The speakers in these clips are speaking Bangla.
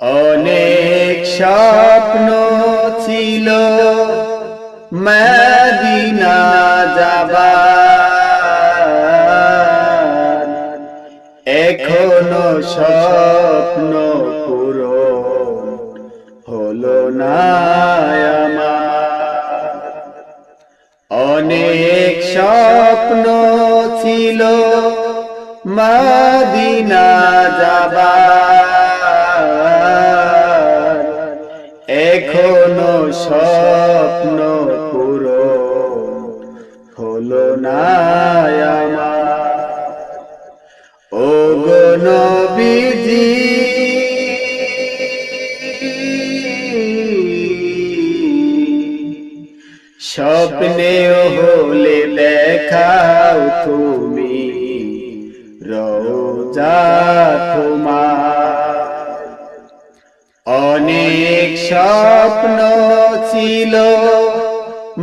অনেক স্বপ্ন ছিল মদিনা যাবার, এখনো স্বপ্ন পূরণ হলো না আমার। অনেক স্বপ্ন ছিল মদিনা যাবার, এখনো স্বপ্ন পূরণ হলো না আমার। ওগো নবীজি স্বপ্নেও হলে দেখাও তুমি রওজা তোমার। অনেক স্বপ্ন ছিল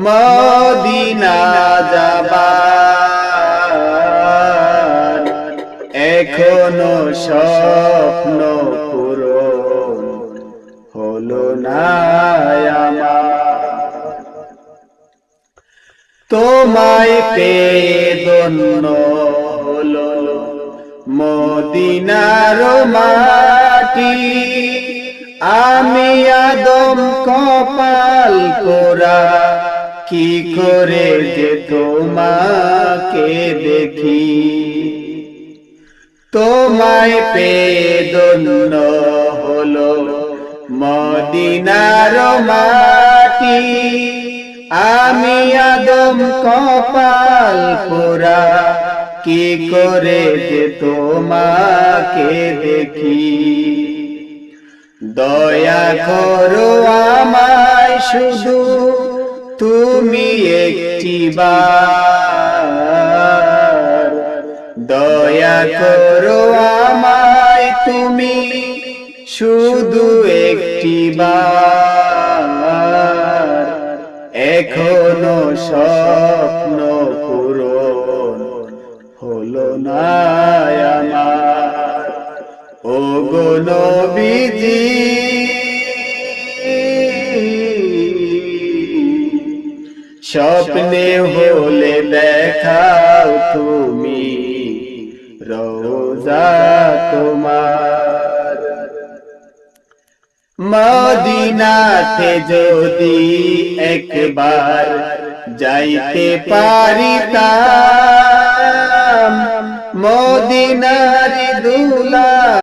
মদিনা যাবার, এখনো স্বপ্ন পূরণ হলো না আমার। তোমায় পেয়ে ধন্য হলো মদিনার মাটি, আমি আদম কপাল পোড়া কি করে যে তোমাকে দেখি। তোমায় পেয়ে ধন্য হলো মদিনার মাটি, আমি আদম কপাল পোড়া কি করে যে তোমাকে দেখি। দয়া করো আমায় শুধু তুমি একটিবার, দয়া করো আমায় তুমি শুধু একটিবার, এখনো স্বপ্ন পূরণ হলো না আমার। ওগো নবীজি স্বপ্নে হলে দেখাও তুমি রওজা তোমার। মদিনাতে যদি একবার যাইতে পারিতাম, মদিনার দুলা